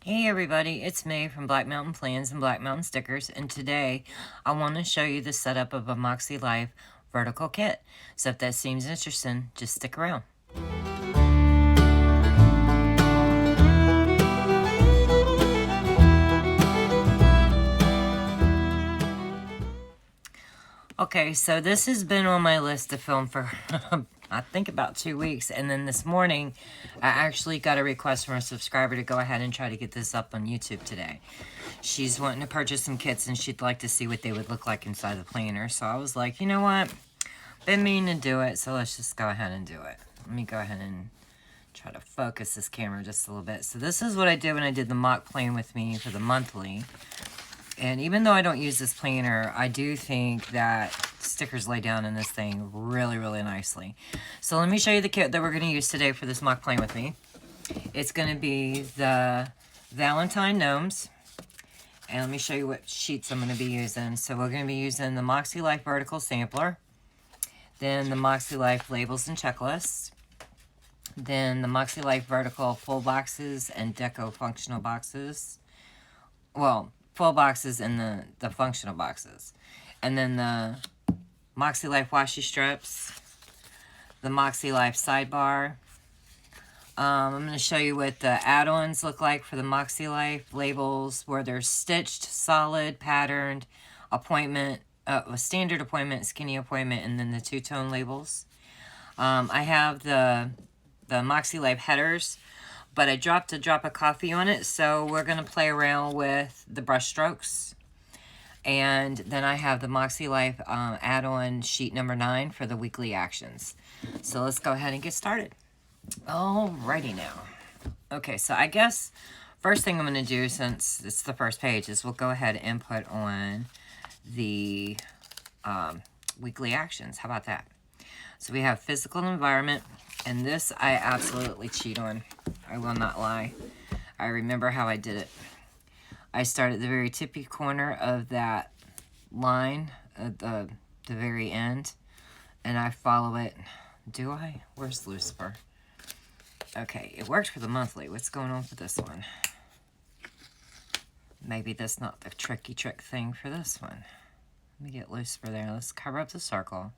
Hey everybody, it's Mae from Black Mountain Plans and Black Mountain Stickers, and today I want to show you the setup of a Makselife Vertical kit. So if that seems interesting, just stick around. Okay, so this has been on my list to film for I think about 2 weeks, and then this morning I actually got a request from a subscriber to go ahead and try to get this up on YouTube today. She's wanting to purchase some kits and she'd like to see what they would look like inside the planner. So I was like, you know what? Been meaning to do it, so let's just go ahead and do it. Let me go ahead and try to focus this camera just a little bit. So this is what I did when I did the mock plan with me for the monthly. And even though I don't use this planner, I do think that stickers lay down in this thing really, really nicely. So let me show you the kit that we're going to use today for this mock plan with me. It's going to be the Valentine Gnomes. And let me show you what sheets I'm going to be using. So we're going to be using the Makselife Vertical Sampler. Then the Makselife Labels and Checklists. Then the Makselife Vertical Full Boxes and Deco Functional Boxes. Well, full boxes and the functional boxes. And then the Makselife Washi Strips. The Makselife Sidebar. I'm going to show you what the add-ons look like for the Makselife labels, where they're stitched, solid, patterned, appointment, a standard appointment, skinny appointment, and then the two-tone labels. I have the Makselife headers, but I dropped a drop of coffee on it, so we're going to play around with the brush strokes. And then I have the Makselife add-on sheet number 9 for the weekly actions. So let's go ahead and get started. Alrighty now. Okay, so I guess first thing I'm going to do, since it's the first page, is we'll go ahead and put on the weekly actions. How about that? So we have physical environment, and this I absolutely cheat on. I will not lie. I remember how I did it. I start at the very tippy corner of that line at the very end, and I follow it. Do I? Where's Lucifer? Okay, it worked for the monthly. What's going on for this one? Maybe that's not the tricky trick thing for this one. Let me get Lucifer there. Let's cover up the circle.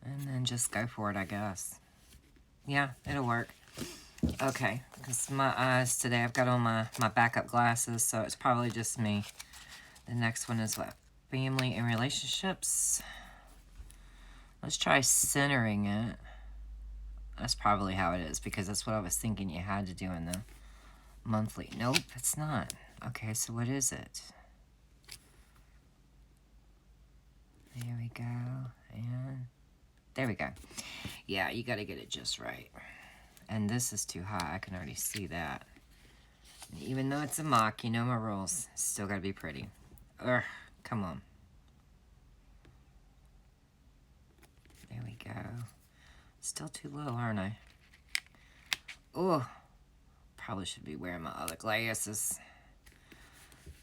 And then just go for it, I guess. Yeah, it'll work. Okay, because my eyes today, I've got on my backup glasses, so it's probably just me. The next one is what? Family and relationships. Let's try centering it. That's probably how it is, because that's what I was thinking you had to do in the monthly. Nope, it's not. Okay, so what is it? There we go. And there we go. Yeah, you got to get it just right. And this is too high. I can already see that. Even though it's a mock, you know my rules. Still got to be pretty. Ugh, come on. There we go. Still too low, aren't I? Oh, probably should be wearing my other glasses.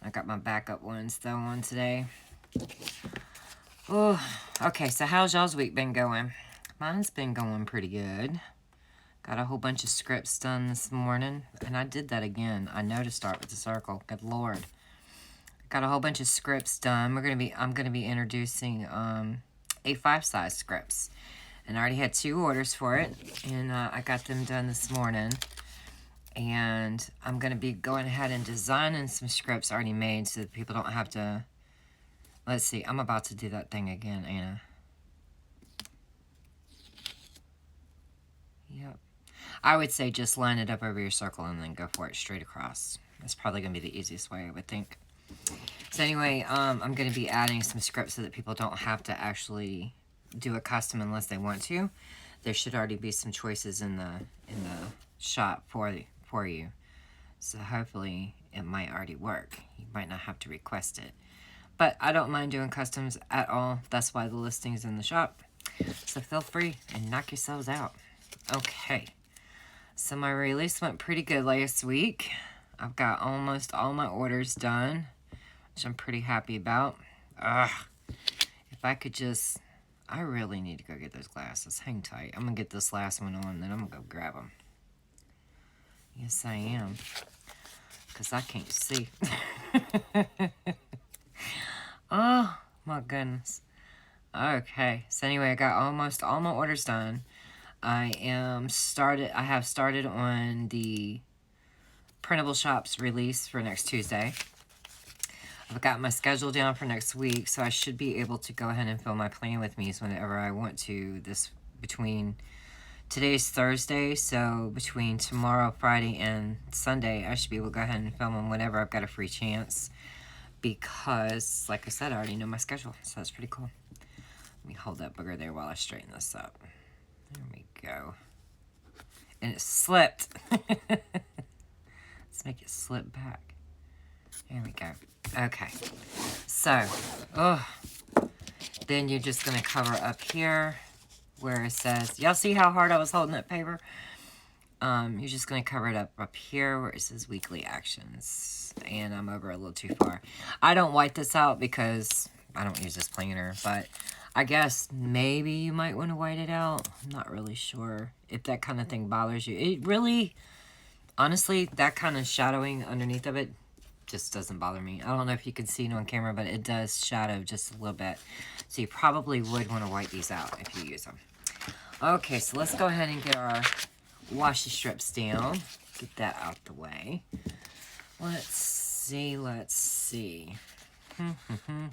I got my backup ones though on today. Oh, okay, so how's y'all's week been going? Mine's been going pretty good. Got a whole bunch of scripts done this morning, and I did that again. I know to start with the circle. Good Lord. Got a whole bunch of scripts done. I'm gonna be introducing A5 size scripts. And I already had 2 orders for it, and I got them done this morning. And I'm going to be going ahead and designing some scripts already made so that people don't have to... Let's see, I'm about to do that thing again, Anna. Yep. I would say just line it up over your circle and then go for it straight across. That's probably going to be the easiest way, I would think. So anyway, I'm going to be adding some scripts so that people don't have to actually do a custom unless they want to. There should already be some choices in the shop for you. So hopefully it might already work. You might not have to request it. But I don't mind doing customs at all. That's why the listing's in the shop. So feel free and knock yourselves out. Okay. So my release went pretty good last week. I've got almost all my orders done, which I'm pretty happy about. Ugh. If I could just... I really need to go get those glasses. Hang tight. I'm going to get this last one on, then I'm going to go grab them. Yes, I am. Because I can't see. Oh, my goodness. Okay. So anyway, I got almost all my orders done. I have started on the printable shops release for next Tuesday. I've got my schedule down for next week, so I should be able to go ahead and film my plan with me whenever I want to. Today's Thursday, so between tomorrow, Friday, and Sunday, I should be able to go ahead and film them whenever I've got a free chance. Because, like I said, I already know my schedule, so that's pretty cool. Let me hold that booger there while I straighten this up. There we go. And it slipped. Let's make it slip back. There we go. Okay. So, then you're just going to cover up here where it says, y'all see how hard I was holding that paper? You're just going to cover it up here where it says weekly actions. And I'm over a little too far. I don't white this out because I don't use this planner, but I guess maybe you might want to white it out. I'm not really sure if that kind of thing bothers you. It really, honestly, that kind of shadowing underneath of it just doesn't bother me. I don't know if you can see it on camera, but it does shadow just a little bit. So you probably would want to white these out if you use them. Okay, so let's go ahead and get our washi strips down. Get that out the way. Let's see.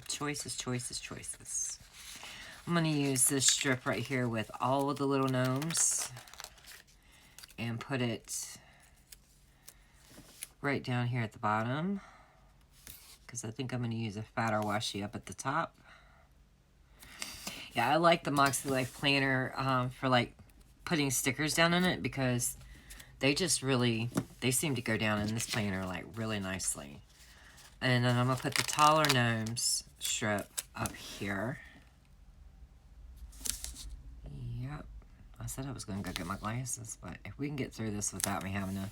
Choices. I'm going to use this strip right here with all of the little gnomes and put it right down here at the bottom because I think I'm going to use a fatter washi up at the top. Yeah, I like the Makselife planner for like putting stickers down in it because they seem to go down in this planner like really nicely. And then I'm going to put the taller gnomes strip up here. Yep. I said I was going to go get my glasses, but if we can get through this without me having to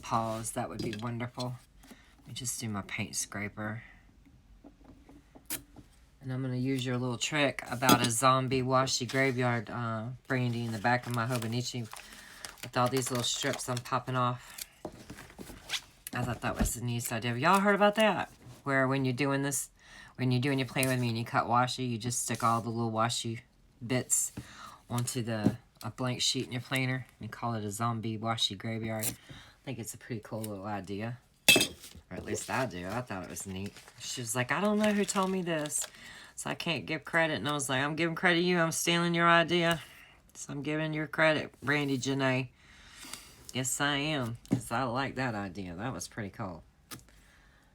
pause, that would be wonderful. Let me just do my paint scraper. And I'm going to use your little trick about a zombie washi graveyard brandy in the back of my Hobonichi with all these little strips I'm popping off. I thought that was the neatest idea. Have y'all heard about that? Where when you're doing this, when you're doing your plan with me and you cut washi, you just stick all the little washi bits onto a blank sheet in your planner. And you call it a zombie washi graveyard. I think it's a pretty cool little idea. Or at least I do. I thought it was neat. She was like, I don't know who told me this, so I can't give credit. And I was like, I'm giving credit to you. I'm stealing your idea. So I'm giving your credit, Brandy Janae. Yes, I am. Because I like that idea. That was pretty cool.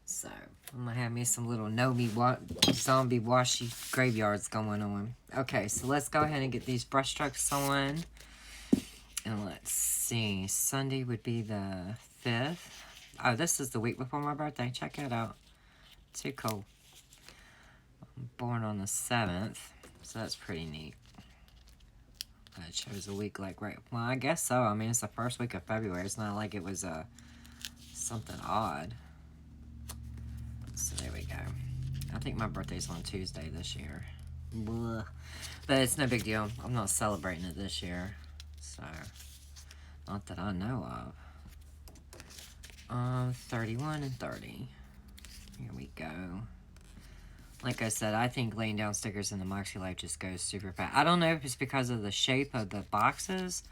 So, I'm going to have me some little zombie washi graveyards going on. Okay, so let's go ahead and get these brush strokes on. And let's see. Sunday would be the 5th. Oh, this is the week before my birthday. Check it out. Too cool. I'm born on the 7th. So that's pretty neat. It shows a week like right. Well, I guess so. I mean, it's the first week of February. It's not like it was something odd. So there we go. I think my birthday's on Tuesday this year. Blah. But it's no big deal. I'm not celebrating it this year. So, not that I know of. 31 and 30. Here we go. Like I said, I think laying down stickers in the Makselife just goes super fast. I don't know if it's because of the shape of the boxes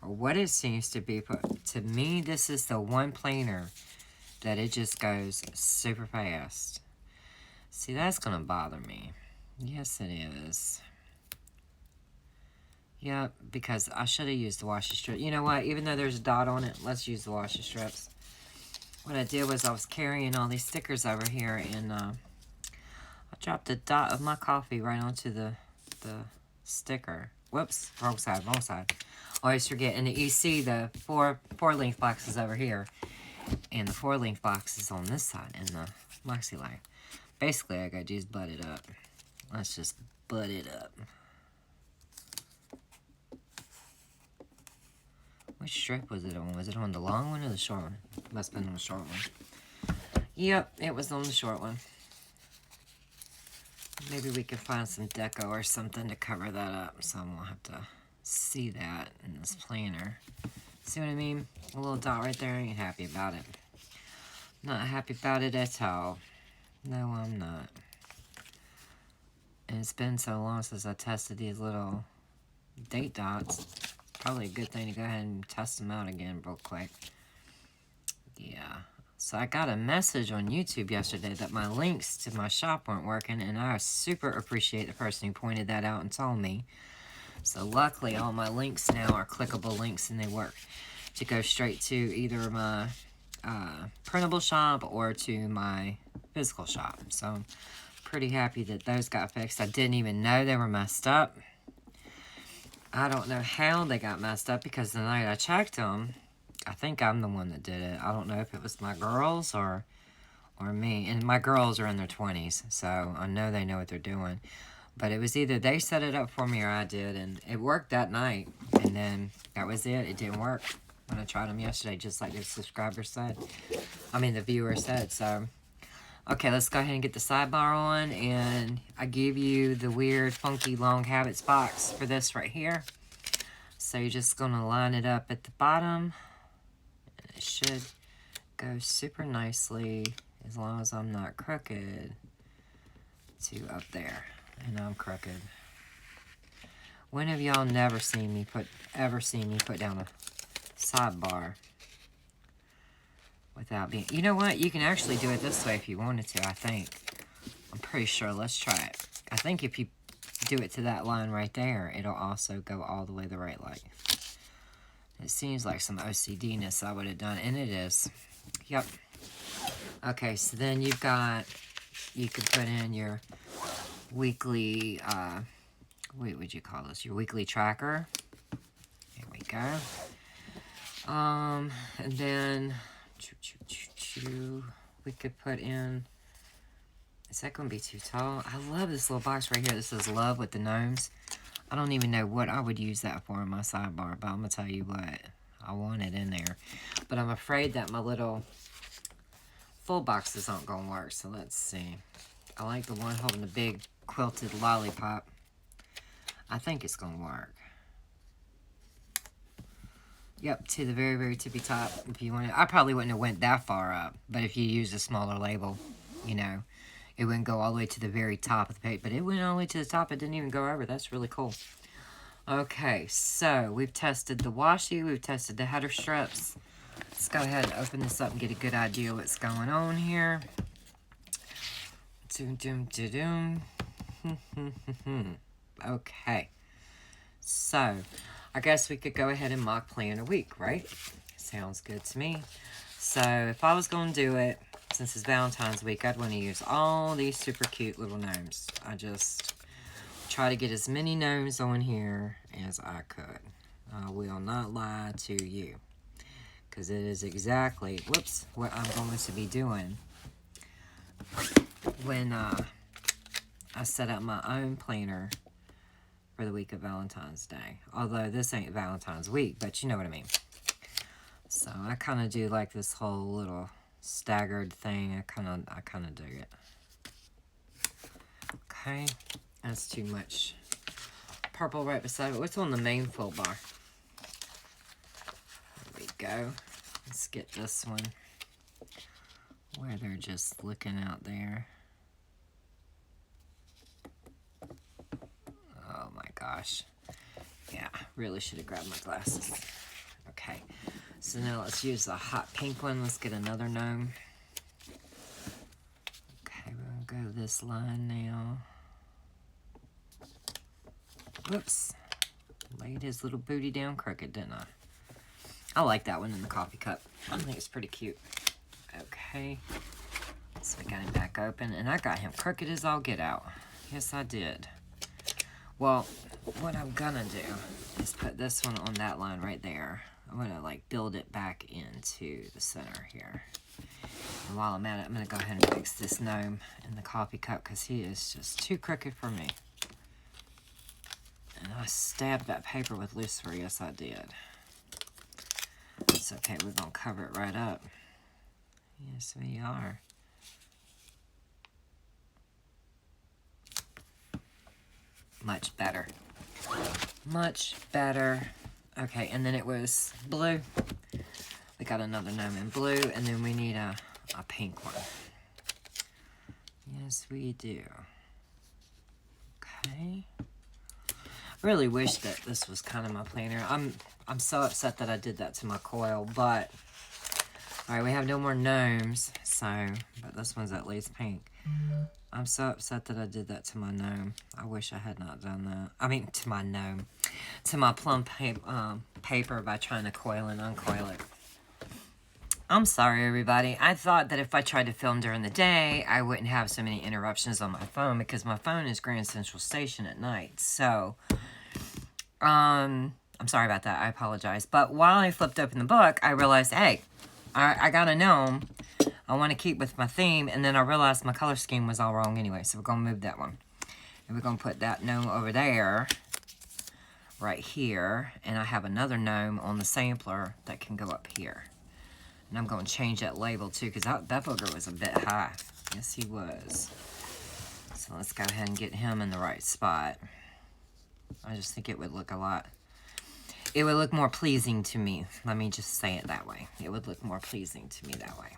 or what it seems to be, but to me, this is the one planner that it just goes super fast. See, that's going to bother me. Yes, it is. Yep, because I should have used the washi strip. You know what? Even though there's a dot on it, let's use the washi strips. What I did was I was carrying all these stickers over here, and I dropped a dot of my coffee right onto the sticker. Whoops, wrong side. Always forget. And you see the four length boxes over here, and the 4 length boxes on this side in the Makselife. Basically, I gotta just butt it up. Let's just butt it up. Which strip was it on? Was it on the long one or the short one? Must have been on the short one. Yep, it was on the short one. Maybe we can find some deco or something to cover that up so I won't have to see that in this planner. See what I mean? A little dot right there. I ain't happy about it. Not happy about it at all. No, I'm not. And it's been so long since I tested these little date dots. It's probably a good thing to go ahead and test them out again real quick. Yeah. So I got a message on YouTube yesterday that my links to my shop weren't working, and I super appreciate the person who pointed that out and told me. So luckily all my links now are clickable links and they work to go straight to either my printable shop or to my physical shop. So I'm pretty happy that those got fixed. I didn't even know they were messed up. I don't know how they got messed up because the night I checked them, I think I'm the one that did it. I don't know if it was my girls or me. And my girls are in their 20s, so I know they know what they're doing. But it was either they set it up for me or I did, and it worked that night. And then that was it. It didn't work when I tried them yesterday, just like the subscriber said. I mean, the viewer said. So, okay, let's go ahead and get the sidebar on. And I give you the weird, funky, long habits box for this right here. So you're just going to line it up at the bottom. And it should go super nicely as long as I'm not crooked to up there. And I'm crooked. When have y'all never seen me put down a sidebar without being... You know what? You can actually do it this way if you wanted to, I think. I'm pretty sure. Let's try it. I think if you do it to that line right there, it'll also go all the way the right way. It seems like some OCD-ness I would have done, and it is. Yep. Okay, so then you've got... You could put in your weekly... what would you call this? Your weekly tracker. There we go. And then we could put in, is that going to be too tall? I love this little box right here. This says love with the gnomes. I don't even know what I would use that for in my sidebar, but I'm going to tell you what. I want it in there. But I'm afraid that my little full boxes aren't going to work. So let's see. I like the one holding the big quilted lollipop. I think it's going to work. Yep, to the very, very tippy top. If you want it. I probably wouldn't have went that far up. But if you use a smaller label, you know, it wouldn't go all the way to the very top of the page. But it went all the way to the top. It didn't even go over. That's really cool. Okay, so we've tested the washi. We've tested the header strips. Let's go ahead and open this up and get a good idea of what's going on here. Doom, doom, doom, doom. Okay. So, I guess we could go ahead and mock plan a week, right? Sounds good to me. So, if I was going to do it, since it's Valentine's week, I'd want to use all these super cute little gnomes. I just try to get as many gnomes on here as I could. I will not lie to you. Because it is exactly, whoops, what I'm going to be doing when I set up my own planner for the week of Valentine's Day. Although this ain't Valentine's week, but you know what I mean. So I kind of do like this whole little staggered thing. I kind of dig it. Okay, that's too much purple right beside it. What's on the main full bar? There we go. Let's get this one where they're just looking out there. Oh my gosh. Yeah, really should have grabbed my glasses. Okay, so now let's use the hot pink one. Let's get another gnome. Okay, we're gonna go this line now. Whoops. Laid his little booty down crooked, didn't I? I like that one in the coffee cup. I think it's pretty cute. Okay. So we got him back open, and I got him crooked as all get out. Yes, I did. Well, what I'm gonna do is put this one on that line right there. I'm gonna like build it back into the center here. And while I'm at it, I'm gonna go ahead and fix this gnome in the coffee cup because he is just too crooked for me. And I stabbed that paper with lucifer. Yes, I did. It's okay. We're gonna cover it right up. Yes, we are. Much better. Much better. Okay, and then it was blue. We got another gnome in blue, and then we need a pink one. Yes, we do. Okay. Really wish that this was kind of my planner. I'm so upset that I did that to my coil, but all right, we have no more gnomes, so but this one's at least pink. I'm so upset that I did that to my gnome. I wish I had not done that. I mean, to my gnome, to my plum paper by trying to coil and uncoil it. I'm sorry, everybody. I thought that if I tried to film during the day, I wouldn't have so many interruptions on my phone because my phone is Grand Central Station at night. So, I'm sorry about that. I apologize. But while I flipped open the book, I realized, hey, I got a gnome. I want to keep with my theme. And then I realized my color scheme was all wrong anyway. So we're going to move that one. And we're going to put that gnome over there, right here. And I have another gnome on the sampler that can go up here. And I'm going to change that label too, because that booger was a bit high. Yes, he was. So let's go ahead and get him in the right spot. I just think it would look it would look more pleasing to me. Let me just say it that way. It would look more pleasing to me that way.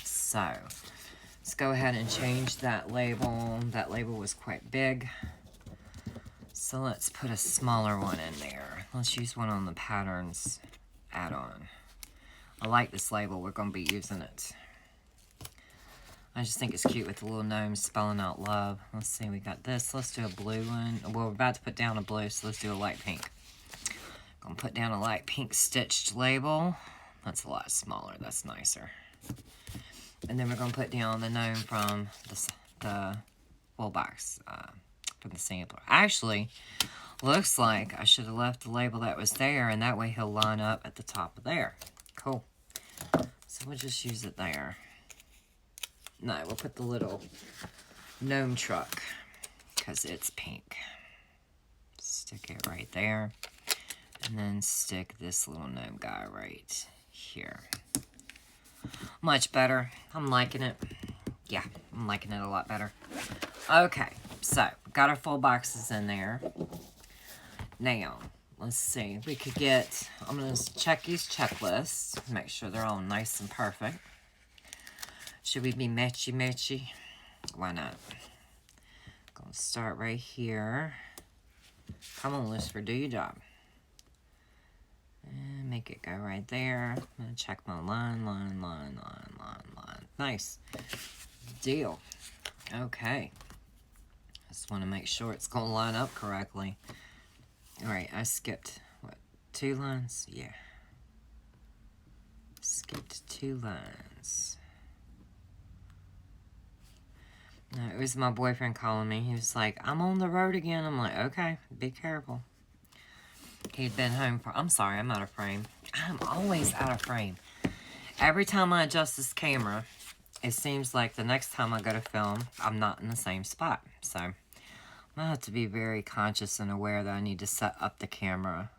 So let's go ahead and change that label. That label was quite big. So let's put a smaller one in there. Let's use one on the patterns add-on. I like this label. We're going to be using it. I just think it's cute with the little gnomes spelling out love. Let's see, we got this. Let's do a blue one. Well, we're about to put down a blue, so let's do a light pink. Gonna put down a light pink stitched label. That's a lot smaller. That's nicer. And then we're gonna put down the gnome from the full box, from the sampler. Actually, looks like I should have left the label that was there, and that way he'll line up at the top of there. Cool. So we'll just use it there. No, we'll put the little gnome truck because it's pink. Stick it right there. And then stick this little gnome guy right here. Much better. I'm liking it. Yeah, I'm liking it a lot better. Okay, so got our full boxes in there. Now, let's see. We could get, I'm going to check these checklists. Make sure they're all nice and perfect. Should we be matchy-matchy? Why not? Gonna start right here. Come on, Lucifer, do your job. And make it go right there. I'm gonna check my line. Nice. Deal. Okay. Just want to make sure it's gonna line up correctly. Alright, I skipped, what, 2 lines? Yeah. Skipped 2 lines. No, it was my boyfriend calling me. He was like, I'm on the road again. I'm like, okay, be careful. He'd been home for, I'm sorry, I'm out of frame. I'm always out of frame. Every time I adjust this camera, it seems like the next time I go to film, I'm not in the same spot. So, I'm going to have to be very conscious and aware that I need to set up the camera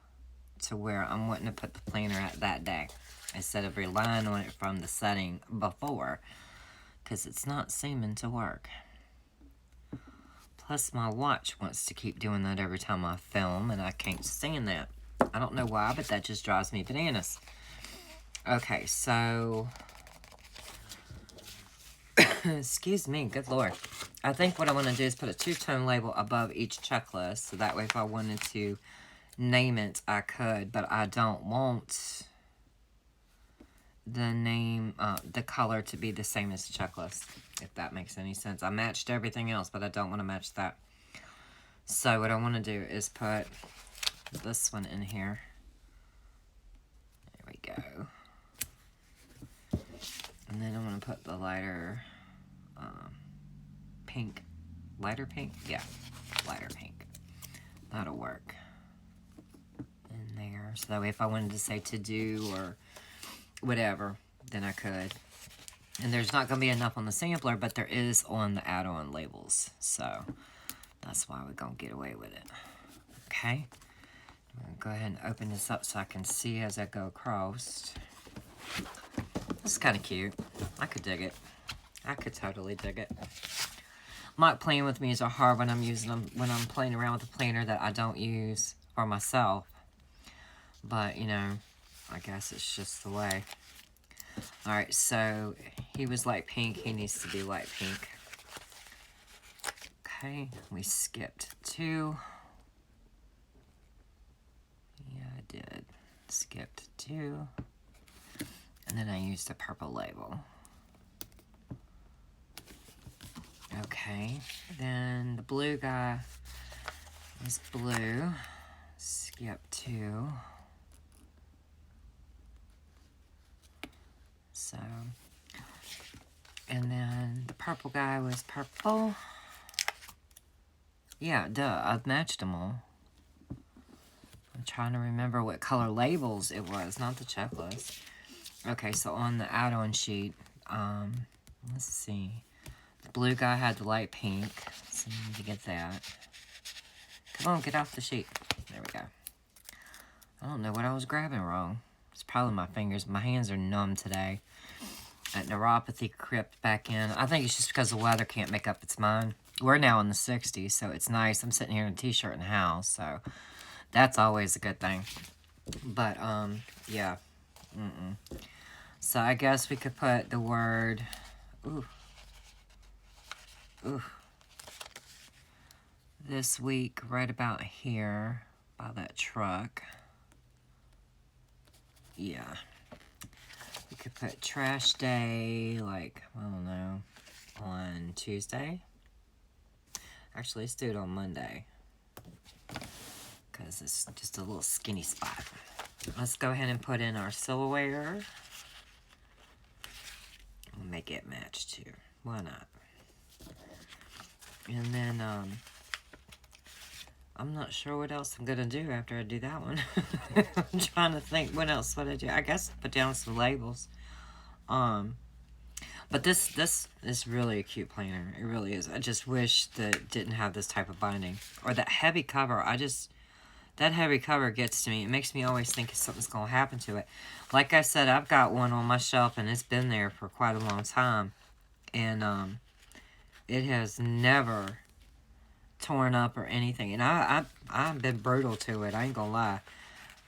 to where I'm wanting to put the planner at that day, instead of relying on it from the setting before, because it's not seeming to work. Plus, my watch wants to keep doing that every time I film, and I can't stand that. I don't know why, but that just drives me bananas. Okay, so... excuse me, good lord. I think what I want to do is put a 2-tone label above each checklist, so that way if I wanted to name it, I could, but I don't want the name, the color to be the same as the checklist, if that makes any sense. I matched everything else, but I don't want to match that. So what I want to do is put this one in here. There we go. And then I'm going to put the lighter pink. Lighter pink? Yeah, lighter pink. That'll work. In there. So that way if I wanted to say to do or whatever, then I could. And there's not going to be enough on the sampler, but there is on the add-on labels. So that's why we're going to get away with it. Okay. I'm going to go ahead and open this up so I can see as I go across. This is kind of cute. I could dig it. I could totally dig it. Not playing with me is hard when I'm using them, when I'm playing around with a planner that I don't use for myself. But, you know, I guess it's just the way. Alright, so he was light pink. He needs to be light pink. Okay, we skipped 2. Yeah, I did. Skipped 2. And then I used a purple label. Okay, then the blue guy is blue. Skip 2. So, and then the purple guy was purple. Yeah, duh, I've matched them all. I'm trying to remember what color labels it was, not the checklist. Okay, so on the add-on sheet, let's see. The blue guy had the light pink, so we need to get that. Come on, get off the sheet. There we go. I don't know what I was grabbing wrong. It's probably my fingers. My hands are numb today. That neuropathy crept back in. I think it's just because the weather can't make up its mind. We're now in the 60s, so it's nice. I'm sitting here in a t-shirt in the house, so that's always a good thing. But, yeah. So I guess we could put the word... Ooh. This week, right about here, by that truck. Yeah. We could put trash day, like, I don't know, on Tuesday. Actually, let's do it on Monday. Because it's just a little skinny spot. Let's go ahead and put in our silverware. We'll make it match too. Why not? And then, I'm not sure what else I'm going to do after I do that one. I'm trying to think what else would I do. I guess put down some labels. But this is really a cute planner. It really is. I just wish that it didn't have this type of binding. Or that heavy cover. That heavy cover gets to me. It makes me always think something's going to happen to it. Like I said, I've got one on my shelf and it's been there for quite a long time. And, it has never torn up or anything. And I've been brutal to it. I ain't gonna lie.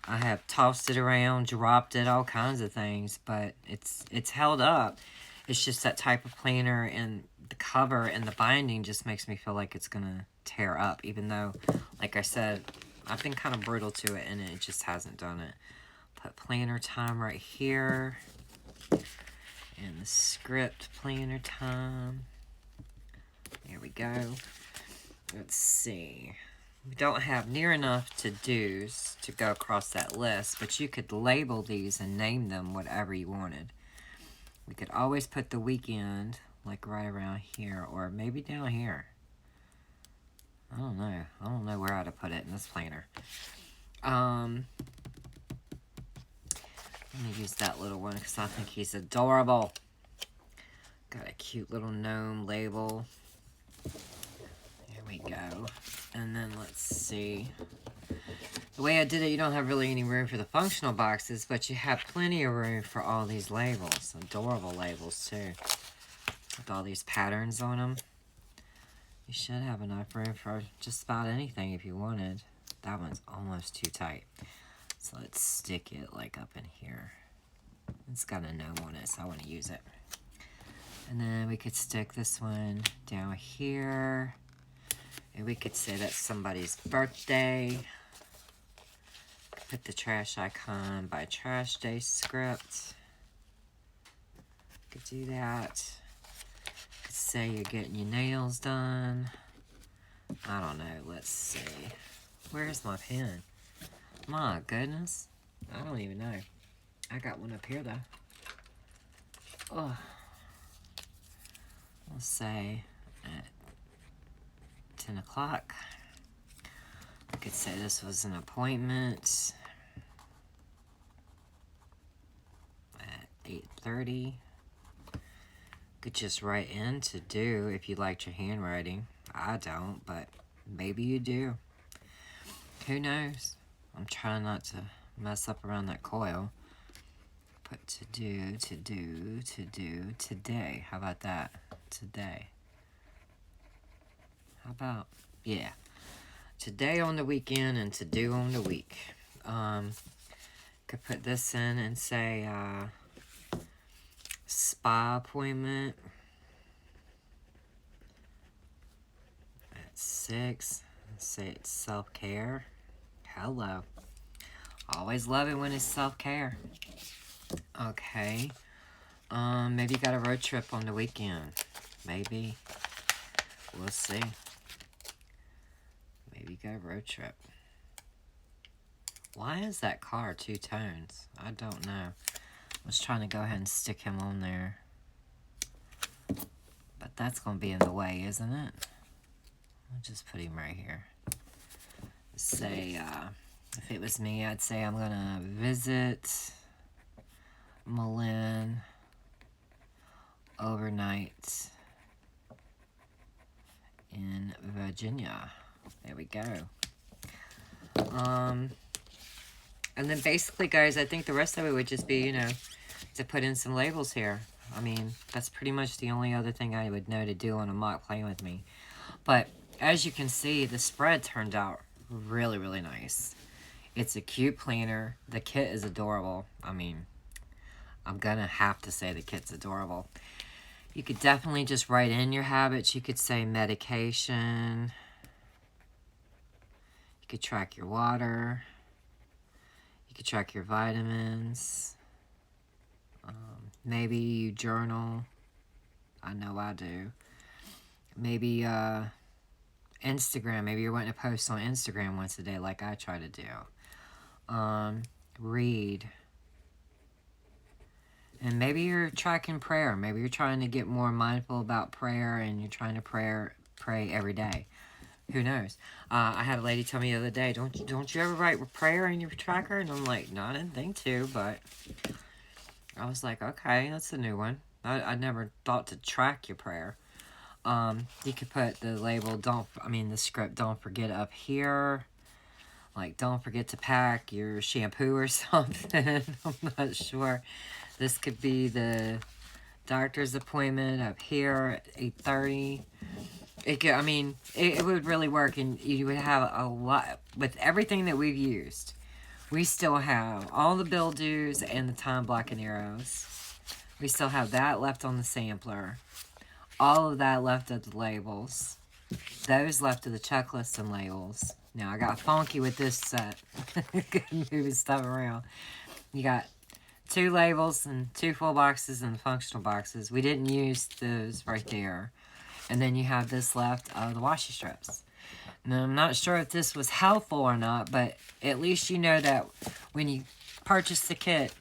I have tossed it around, dropped it, all kinds of things, but it's held up. It's just that type of planner, and the cover and the binding just makes me feel like it's gonna tear up, even though, like I said, I've been kind of brutal to it and it just hasn't done it. Put planner time right here. And the script planner time. There we go. Let's see. We don't have near enough to-dos to go across that list, but you could label these and name them whatever you wanted. We could always put the weekend, like right around here, or maybe down here. I don't know. I don't know where I'd put it in this planner. Let me use that little one because I think he's adorable. Got a cute little gnome label. There we go. And then let's see. The way I did it, you don't have really any room for the functional boxes, but you have plenty of room for all these labels. Adorable labels, too. With all these patterns on them. You should have enough room for just about anything if you wanted. That one's almost too tight. So let's stick it like up in here. It's got a gnome on it, so I want to use it. And then we could stick this one down here. And we could say that's somebody's birthday. Put the trash icon by trash day script. Could do that. Could say you're getting your nails done. I don't know. Let's see. Where's my pen? My goodness. I don't even know. I got one up here though. Oh. We'll say at 10 o'clock. I could say this was an appointment at 8:30. Could just write in to do if you liked your handwriting. I don't, but maybe you do. Who knows? I'm trying not to mess up around that coil. Put to do, today. How about that? Today. How about, yeah. Today on the weekend and to do on the week. Could put this in and say spa appointment at 6. Say it's self-care. Hello. Always love it when it's self-care. Okay. Maybe you got a road trip on the weekend. Maybe. We'll see. Maybe you got a road trip. Why is that car 2 tones? I don't know. I was trying to go ahead and stick him on there. But that's going to be in the way, isn't it? I'll just put him right here. Say, if it was me, I'd say I'm going to visit Malin overnight in Virginia. There we go. And then basically, guys, I think the rest of it would just be, you know, to put in some labels here. I mean, that's pretty much the only other thing I would know to do on a mock playing with me. But as you can see, the spread turned out really, really nice. It's a cute planner. The kit is adorable. I mean, I'm going to have to say the kit's adorable. You could definitely just write in your habits. You could say medication. You could track your water. You could track your vitamins. Maybe you journal. I know I do. Maybe Instagram. Maybe you're wanting to post on Instagram once a day like I try to do. Read. And maybe you're tracking prayer. Maybe you're trying to get more mindful about prayer and you're trying to pray every day. Who knows? I had a lady tell me the other day, don't you ever write prayer in your tracker? And I'm like, no, I didn't think to, but I was like, okay, that's a new one. I never thought to track your prayer. You could put the label, the script, don't forget up here. Like, don't forget to pack your shampoo or something. I'm not sure. This could be the doctor's appointment up here at 8:30. It would really work, and you would have a lot, with everything that we've used. We still have all the bill dues and the time block and arrows. We still have that left on the sampler. All of that left of the labels. Those left of the checklist and labels. Now, I got funky with this set. Moving stuff around. You got 2 labels and 2 full boxes and the functional boxes. We didn't use those right there. And then you have this left of the washi strips. Now, I'm not sure if this was helpful or not, but at least you know that when you purchase the kit,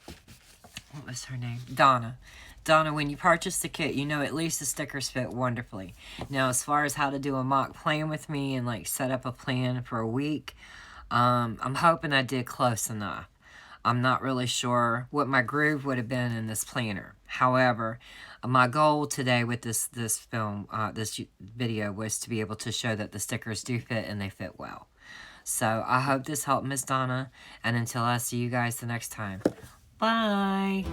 what was her name? Donna. Donna, when you purchase the kit, you know at least the stickers fit wonderfully. Now, as far as how to do a mock plan with me and like set up a plan for a week, I'm hoping I did close enough. I'm not really sure what my groove would have been in this planner. However, my goal today with this video was to be able to show that the stickers do fit and they fit well. So I hope this helped Miss Donna, and until I see you guys the next time, bye!